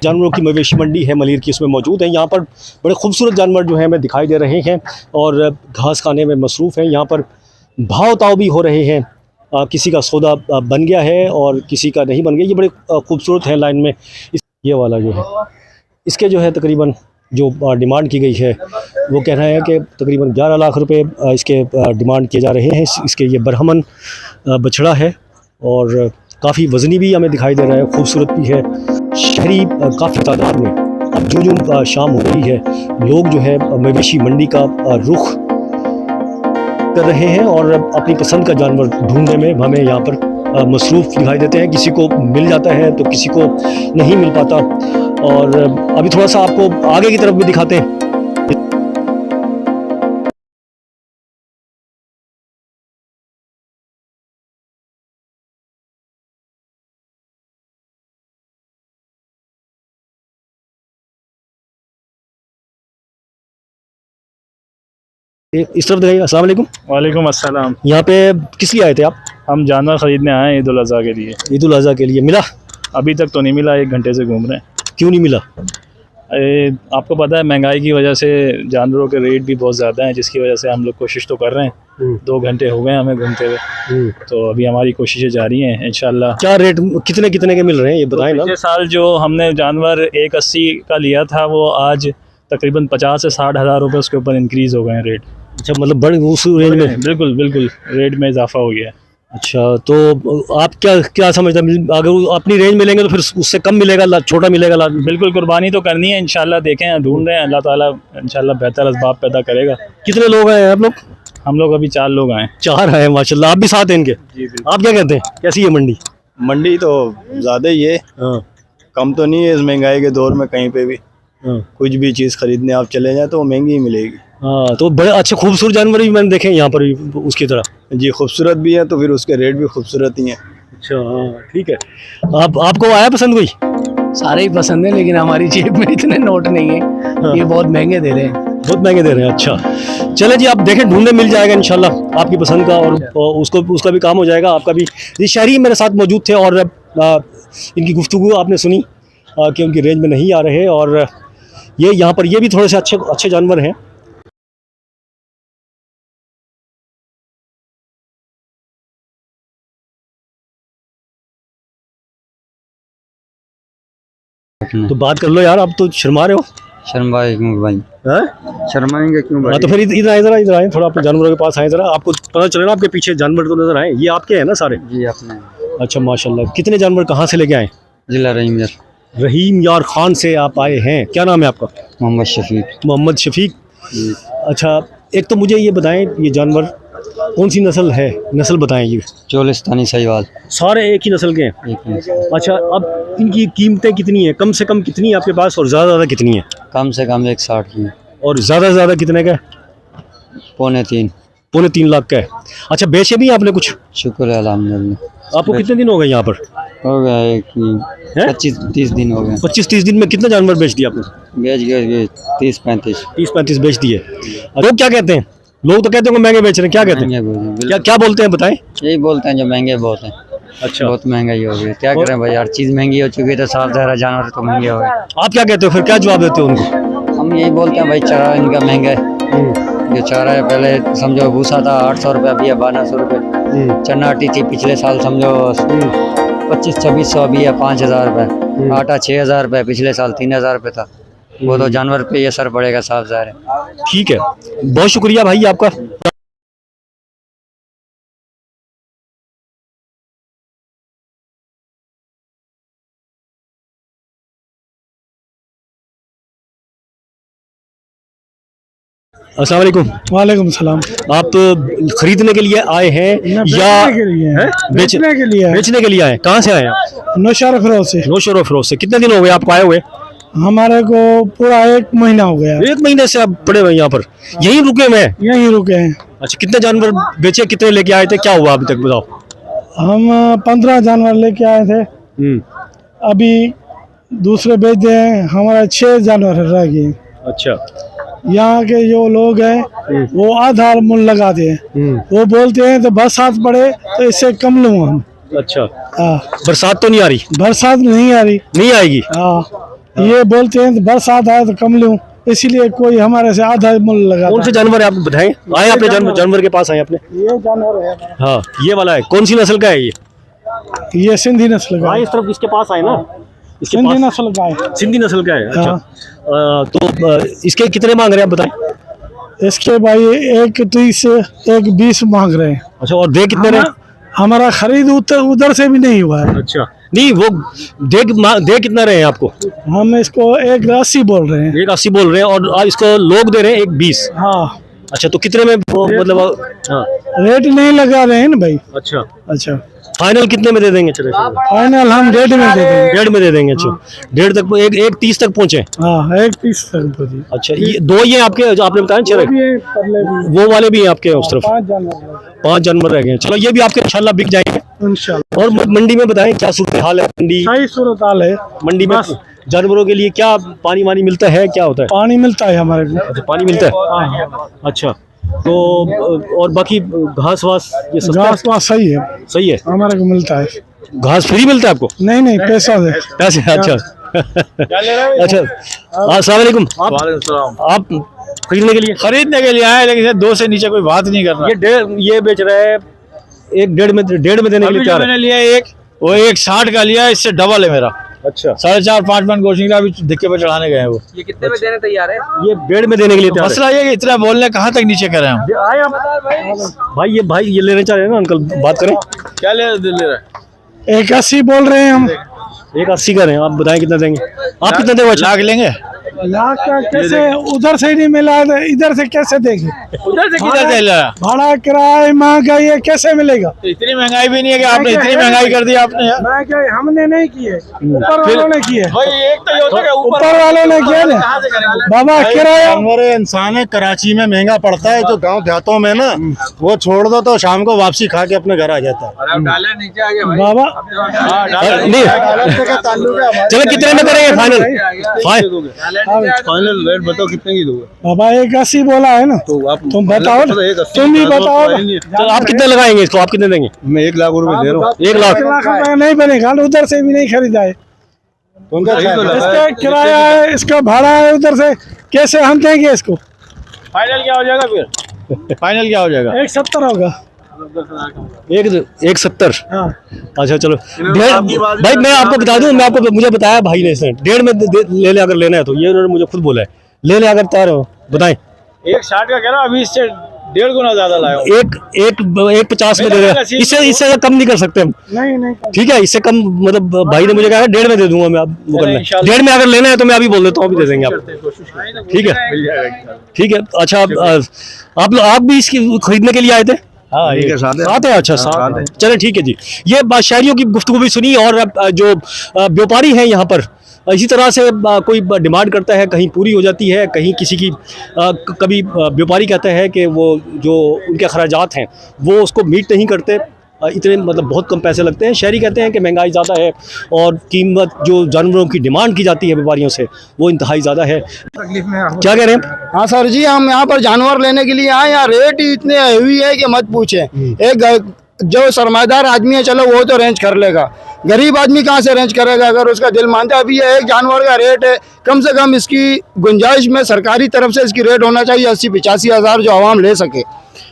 जानवरों की मवेशी मंडी है मलिर की, उसमें मौजूद है। यहाँ पर बड़े खूबसूरत जानवर जो हैं हमें दिखाई दे रहे हैं और घास खाने में मसरूफ़ हैं। यहाँ पर भाव ताव भी हो रहे हैं, किसी का सौदा बन गया है और किसी का नहीं बन गया। ये बड़े खूबसूरत है लाइन में। ये वाला जो है इसके जो है तकरीबन जो डिमांड की गई है वो कह रहे हैं कि तकरीबन 11 लाख रुपए इसके डिमांड किए जा रहे हैं। इसके ये बरहमन बछड़ा है और काफ़ी वज़नी भी हमें दिखाई दे रहा है, खूबसूरत भी है। शहरी काफ़ी तादाद में अब जो शाम हो रही है, लोग जो है मवेशी मंडी का रुख कर रहे हैं और अपनी पसंद का जानवर ढूंढने में हमें यहाँ पर मसरूफ़ दिखाई देते हैं। किसी को मिल जाता है तो किसी को नहीं मिल पाता। और अभी थोड़ा सा आपको आगे की तरफ भी दिखाते हैं। इस तरफ दिखाइए। अस्सलाम वालेकुम। वालेकुम अस्सलाम। यहाँ पे किस लिए आए थे आप? हम जानवर ख़रीदने आए हैं ईद उल अज़हा के लिए। ईद उल अज़हा के लिए मिला? अभी तक तो नहीं मिला, 1 घंटे से घूम रहे हैं। क्यों नहीं मिला? आपको पता है महंगाई की वजह से जानवरों के रेट भी बहुत ज़्यादा हैं, जिसकी वजह से हम लोग कोशिश तो कर रहे हैं। 2 घंटे हो गए हमें घूमते हुए, तो अभी हमारी कोशिशें जारी हैं इंशाल्लाह। क्या रेट कितने कितने के मिल रहे हैं ये बताएं ना। पिछले साल जो हमने जानवर 180 का लिया था वो आज तकरीबन 50 से 60 हज़ार रुपये उसके ऊपर इंक्रीज़ हो गए हैं रेट। अच्छा, मतलब बड़े उस रेंज में? बिल्कुल बिल्कुल रेट में इजाफा हो गया है। अच्छा, तो आप क्या समझते हैं, अगर अपनी रेंज में लेंगे तो फिर उससे कम मिलेगा, छोटा मिलेगा? बिल्कुल, कुर्बानी तो करनी है इंशाल्लाह। देखें, ढूंढ रहे हैं, अल्लाह ताला इंशाल्लाह बेहतर असबाब पैदा करेगा। कितने लोग आए हैं आप लोग? हम लोग अभी 4 लोग आए। 4 आए माशाल्लाह। आप भी साथ हैं इनके? जी। आप क्या कहते हैं, कैसी है मंडी? मंडी तो ज़्यादा ही है, कम तो नहीं है इस महंगाई के दौर में। कहीं पे भी कुछ भी चीज़ खरीदने आप चले जाएं तो वो महंगी ही मिलेगी। हाँ, तो बड़े अच्छे खूबसूरत जानवर भी मैंने देखे हैं यहाँ पर भी उसकी तरह। जी, खूबसूरत भी है तो फिर उसके रेट भी खूबसूरत ही हैं। अच्छा, हाँ ठीक है। आपको आया पसंद कोई? सारे ही पसंद है, लेकिन हमारी जेब में इतने नोट नहीं है। हाँ। ये बहुत महंगे दे रहे हैं। बहुत महंगे दे रहे हैं। अच्छा, चले जी, आप देखें, ढूंढने मिल जाएगा इंशाल्लाह आपकी पसंद का और उसका भी काम हो जाएगा, आपका भी। ये शहरी मेरे साथ मौजूद थे और इनकी गुफ्तगू आपने सुनी कि उनकी रेंज में नहीं आ रहे। और ये यहाँ पर ये भी थोड़े से अच्छे जानवर हैं। तो बात कर लो यार, आप तो शर्मा रहे हो। शर्माए क्यों भाई? शर्माएंगे क्यों भाई? हाँ, तो फिर इधर आए, इधर आए, थोड़ा अपने जानवरों के पास आए जरा। आपको पता चले ना, आपके पीछे जानवर तो नजर आए। ये आपके हैं ना सारे? जी, अपने। अच्छा माशाल्लाह। कितने जानवर कहाँ से लेके आए? जिला रहीम यार खान से आप आए हैं। क्या नाम है आपका? मोहम्मद शफीक। मोहम्मद शफीक। अच्छा, एक तो मुझे ये बताएं, ये जानवर कौन सी नस्ल है? नस्ल बताएं। ये चोलिस्तानी साहिवाल। सारे एक ही नस्ल के हैं? एक ही। अच्छा, अब इनकी कीमतें कितनी हैं? कम से कम कितनी है आपके पास और ज़्यादा कितनी है? कम से कम 160 की। और ज़्यादा से ज़्यादा कितने का है? 2.25। 3.25 लाख का है। अच्छा, बेचे भी आपने कुछ? शुक्र है अल्हम्दुलिल्लाह। आपको कितने दिन हो गए यहाँ पर? हो गया 25-30 दिन हो गए। 25-30 दिन में कितने जानवर बेच दिए आपने? बेच गए 30-35। 30-35 बेच दिए। लोग क्या कहते हैं? लोग तो कहते हैं महंगे बेच रहे हैं। क्या कहते हैं? क्या बोलते हैं, बताएं। यही बोलते हैं जो महंगे बहुत हैं। अच्छा, बहुत महंगाई हो गई। क्या करें भाई, हर चीज़ महंगी हो चुकी है, तो साफ ज़ाहिर जानवर तो महंगे हो गए। आप क्या कहते हो फिर, क्या जवाब देते हो उनको? हम यही बोलते हैं भाई, चारा इनका महंगा है। जो चारा है, पहले समझो भूसा था 800 रुपये, अभी है 1200 रुपये। चना आटी थी पिछले साल समझो 2500-2600, अभी है 5000 रुपये। आटा 6000 रुपये, पिछले साल 3000 रुपये था। वो तो जानवर पे ये असर पड़ेगा, साफ ज़ाहिर है। ठीक है, बहुत शुक्रिया भाई आपका। अस्सलाम वालेकुम। वालेकुम सलाम। आप तो खरीदने के लिए आए हैं या बेचने के लिए? बेचने के लिए आए। कहाँ से आए आप? नौशहरा फिरोज से। नौशहरा फिरोज से। कितने दिन हो गए आपको आए हुए? हमारे को पूरा 1 महीना हो गया। 1 महीने से आप पड़े हुए यहाँ पर? यहीं रुके हुए हैं? यहीं रुके हैं। अच्छा, कितने जानवर बेचे, कितने लेके आए थे, क्या हुआ अभी तक बताओ? हम 15 जानवर लेके आए थे, अभी दूसरे बेच दिए। हमारा 6 जानवर रह गए। अच्छा, यहाँ के जो लोग हैं वो आधा मूल्य लगाते हैं। वो बोलते हैं तो बरसात पड़े तो इससे कम लूँ हम। अच्छा, हाँ। बरसात तो नहीं आ रही? बरसात नहीं आ रही। नहीं आएगी? हाँ। ये बोलते हैं बरसात आए तो कम लूं, इसीलिए कोई हमारे से आधा मूल्य लगा। कौन से जानवर है आप बताएं? आए अपने जानवर के पास आए अपने। ये जानवर है, हाँ ये वाला है, कौन सी नस्ल का है ये? ये सिंधी नस्ल का हाँ है। इस तरफ इसके पास आए ना, इसके सिंधी पास नस्ल का है। सिंधी नस्ल का है। अच्छा हाँ। तो इसके कितने मांग रहे हैं आप बताएं? इसके भाई 1:30 1:20 मांग रहे हैं। अच्छा और दे कितने रहे? हमारा खरीद उधर से भी नहीं हुआ है। अच्छा नहीं वो दे कितना रहे हैं आपको? हम इसको 1:80 बोल रहे हैं। 180 बोल रहे हैं और इसको लोग दे रहे हैं 120। हाँ अच्छा तो कितने में मतलब? हाँ रेट नहीं लगा रहे हैं ना भाई। अच्छा अच्छा फाइनल कितने में दे देंगे? चले फाइनल हम 1:30 में दे देंगे। 1.5 में दे देंगे। अच्छा 1.5 तक 1:30 तक पहुंचे। हाँ 1:30 तक पहुंची। अच्छा ये दो ये आपके जो आपने बताया चले वो वाले भी हैं आपके उस तरफ? 5 जानवर रह गए। चलो ये भी आपके इंशाल्लाह बिक जाएंगे इंशाल्लाह। और मंडी में बताएं क्या सूरत हाल है? मंडी सही सूरत हाल है। मंडी में जानवरों के लिए क्या पानी वानी मिलता है, क्या होता है? पानी मिलता है हमारे को। अच्छा पानी मिलता है। अच्छा तो और बाकी घास वास ये सस्ता घास वास सही है, सही है? हमारे को मिलता है। घास फ्री मिलता है आपको? नहीं नहीं पैसा दे। पैसे? अच्छा अच्छा अस्सलाम वालेकुम। आप खरीदने के लिए आए, लेकिन 2 से नीचे कोई बात नहीं कर रहा। ये बेच रहा है 1.5 में देने के लिए तैयार है। मैंने लिया एक, वो 1:60 का लिया, इससे डबल है मेरा। अच्छा 4.5-5 मन गोश्त निकला, अभी धक्के पे चढ़ाने गए हैं वो। ये कितने में देने तैयार है? ये 1.5 में देने के लिए तैयार है। मसला ये कि इतना बोलने कहाँ तक नीचे करें हम? आए आप भाई ये लेना चाह रहे हैं ना अंकल, बात करें। क्या ले रहे हैं? 1:80 बोल रहे हैं हम। 180 का रहे हैं, आप बताएं कितना देंगे? आप कितना देंगे? लाख लेंगे? लाख का कैसे? उधर से नहीं मिला है, इधर से कैसे देंगे? उधर से किधर से ले रहा? भाड़ा किराया महंगाई है, कैसे मिलेगा? इतनी महंगाई भी नहीं है कि आपने इतनी महंगाई कर दी आपने यार। महंगाई हमने नहीं की है, ऊपर वालों ने की है। भाई एक तो ये होता है ऊपर वालों ने किया ना बाबा। किराया जानवर इंसान है, कराची में महंगा पड़ता है, जो गांव देहातों में ना वो छोड़ दो तो शाम को वापसी खा के अपने घर आ जाता है। नीचे आ गए बाबा। नहीं चलो कितने में करेंगे फाइनल? फाइनल रेट बताओ कितने की दोगे? बाबा 1:80 बोला है ना, तो आप तुम बताओ ना, तुम ही बताओ। तो आप कितने लगाएंगे इसको? आप कितने देंगे? मैं 1 लाख रुपए दे रहा हूँ। 1 लाख? 1 लाख रुपए नहीं बनेगा, उधर से भी नहीं खरीदा है। इसका किराया है, इसका भाड़ा है, उधर से कैसे हम देंगे इसको? फाइनल क्या हो जाएगा फिर? फाइनल क्या हो जाएगा? 1:70 होगा। 170? हाँ अच्छा चलो भाई मैं आपको बता दूं, मुझे बताया भाई ने इसने 1.5 में ले ले अगर लेना है तो, ये उन्होंने मुझे खुद बोला है ले ले अगर तैयार हो बताएं। 1:60 का कह रहा, अभी इससे 1.5 गुना ज्यादा लाया हूं। 1.50 में दे रहे, इससे कम नहीं कर सकते हम। नहीं ठीक है, इससे कम मतलब भाई ने मुझे कहा 1.5 में दे दूंगा मैं। आप वो करना है 1.5 में अगर लेना है तो मैं अभी बोल देता हूँ, अभी दे देंगे आप। ठीक है ठीक है। अच्छा आप भी इसकी खरीदने के लिए आए थे? हाँ ये साथ है। अच्छा साथ है, चले ठीक है जी। ये शहरियों की गुफ्तगू भी सुनी और जो व्यापारी हैं यहाँ पर इसी तरह से कोई डिमांड करता है, कहीं पूरी हो जाती है, कहीं किसी की कभी व्यापारी कहता है कि वो जो उनके अखराजात हैं वो उसको मीट नहीं करते, इतने मतलब बहुत कम पैसे लगते हैं। शहरी कहते हैं कि महंगाई ज़्यादा है और कीमत जो जानवरों की डिमांड की जाती है व्यापारियों से वो इंतहाई ज़्यादा है। क्या कह रहे हैं? हाँ सर जी, हम यहाँ पर जानवर लेने के लिए आए, यहाँ रेट ही इतने हुई है कि मत पूछे। एक जो सरमादार आदमी है चलो वो तो रेंज कर लेगा, गरीब आदमी कहाँ से रेंज करेगा अगर उसका दिल मानता है। अभी ये एक जानवर का रेट है, कम से कम इसकी गुंजाइश में सरकारी तरफ से इसकी रेट होना चाहिए 80-85 हज़ार जो आवाम ले सके,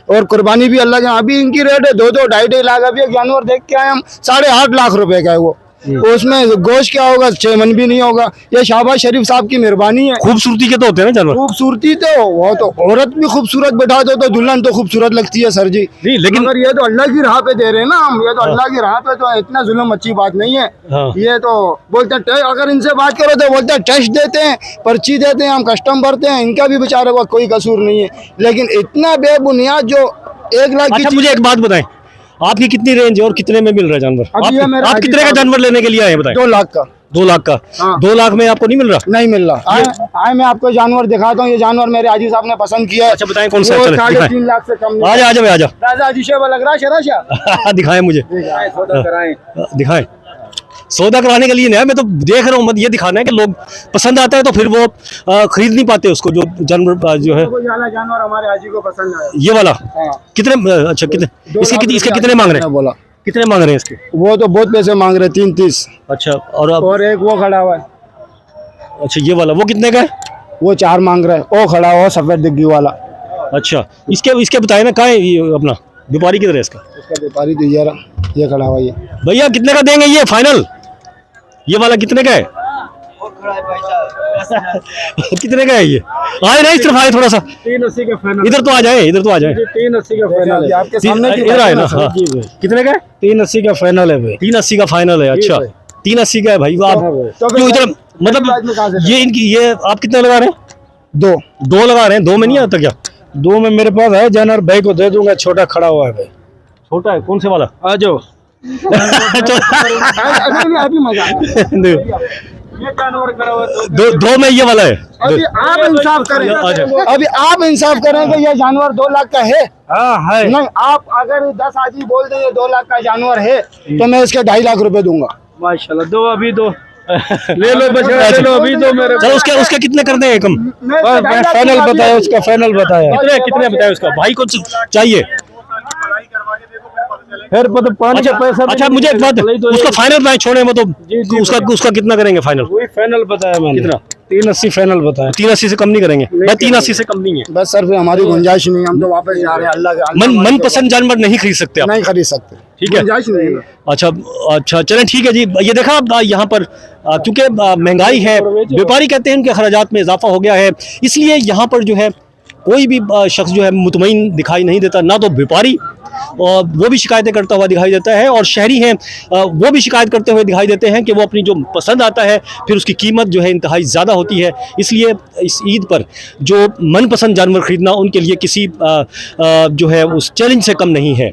और कुर्बानी भी अल्लाह के। अभी इनकी रेट है 2-2, 2.5 लाख। अभी एक जानवर देख के आए हम 8.5 लाख रुपए का है वो, उसमें गोश्त क्या होगा, 6 मन भी नहीं होगा। ये शहबाज शरीफ साहब की मेहरबानी है। खूबसूरती के तो होते हैं ना जानवर? खूबसूरती तो वो तो औरत भी खूबसूरत बैठा दो तो दुल्हन तो खूबसूरत लगती है सर जी। नहीं लेकिन अगर ये तो अल्लाह की राह पे दे रहे हैं ना हम, ये तो अल्लाह की राह पे तो इतना जुल्म अच्छी बात नहीं है। हाँ। ये तो बोलते हैं, अगर इनसे बात करो तो बोलते हैं टेस्ट देते हैं, पर्ची देते हैं, हम कस्टम भरते हैं, इनका भी बेचारे का कोई कसूर नहीं है। लेकिन इतना बेबुनियाद जो 1 लाख की अच्छा मुझे एक बात बताएं, आपकी कितनी रेंज है और कितने में मिल रहा है जानवर? आप कितने का जानवर लेने के लिए आए हैं बताएं? 2 लाख का। 2 लाख का? हाँ। 2 लाख में आपको नहीं मिल रहा? नहीं मिल रहा। आए मैं आपको जानवर दिखाता हूँ, ये जानवर मेरे आजी साहब ने पसंद किया है। अच्छा बताएं कौन सा? वो चले 3.5 लाख से कम नहीं। आजा राजा जी शेवा लग रहा है दिखाएं मुझे, दिखाएं। सौदा कराने के लिए नहीं है, मैं तो देख रहा हूँ, मत ये दिखाना है कि लोग पसंद आता है तो फिर वो खरीद नहीं पाते उसको, जो जानवर जो है। जानवर हमारे आजी को पसंद आया। ये वाला हाँ। कितने? अच्छा कितने इसके कितने मांग रहे हैं? बोला कितने मांग रहे हैं इसके? वो तो बहुत पैसे मांग रहे, 3-30। अच्छा और एक वो खड़ा हुआ है, अच्छा ये वाला, वो कितने का है? वो 4 मांग रहे हैं। वो खड़ा हुआ सफेद डिग्गी वाला। अच्छा इसके इसके बताए ना, कहाँ है ये अपना व्यापारी किधर है इसका? उसका व्यापारी तो ये खड़ा हुआ ये। भैया कितने का देंगे ये फाइनल? ये वाला कितने का है? कितने का है ये? आए ना इस तरफ आए थोड़ा सा, 380 का फाइनल। इधर तो आ जाए, इधर तो आ जाए। 380 का फाइनल है आपके सामने। इधर आए ना। हाँ। कितने का है? 380 का फाइनल है भाई। 380 का फाइनल है। अच्छा 380 का है भाई। आप क्यों इधर, मतलब ये इनकी, ये आप कितने लगा रहे हैं? 2 लगा रहे हैं। 2 में नहीं आता क्या? 2 में मेरे पास है, जानवर भाई को दे दूंगा। छोटा खड़ा हुआ है भाई। छोटा है, कौन से वाला? आ जाओ। दो में ये वाला है। अभी आप इंसाफ करें, अभी आप इंसाफ करें कि ये जानवर 2 लाख का है। हाँ है। नहीं, आप अगर 10 आदमी बोल दें ये 2 लाख का जानवर है तो मैं इसके 2.5 लाख रुपए दूंगा। माशाल्लाह। 2 अभी 2 ले लो बच्चा, ले लो अभी 2 मेरे। चलो उसके कितने कर दें कम? फाइनल बताया उसका, फाइनल बताया। कितने बताया उसका? भाई को चाहिए फिर तो 5 पैसा। अच्छा मुझे एक बात, उसका फाइनल मैं छोड़े वो तो उसका कितना करेंगे फाइनल? वही फाइनल बताया मैंने। कितना? 380 फाइनल बताया। 380 से कम नहीं करेंगे भाई? 380 से कम नहीं है बस सर, फिर हमारी गुंजाइश नहीं, हम तो वापस जा रहे हैं। अल्लाह मन पसंद जानवर नहीं खरीद सकते आप? नहीं खरीद सकते, ठीक है। गुंजाइश नहीं है। अच्छा चलें ठीक है जी। ये देखा आप यहाँ पर, क्योंकि महंगाई है, व्यापारी कहते हैं उनके खर्चात में इजाफा हो गया है, इसलिए यहाँ पर जो है कोई भी शख्स जो है मुतमईन दिखाई नहीं देता। ना तो व्यापारी, और वो भी शिकायतें करता हुआ दिखाई देता है, और शहरी हैं वो भी शिकायत करते हुए दिखाई देते हैं कि वो अपनी जो पसंद आता है फिर उसकी कीमत जो है इंतहाई ज़्यादा होती है। इसलिए इस ईद पर जो मनपसंद जानवर ख़रीदना उनके लिए किसी जो है उस चैलेंज से कम नहीं है।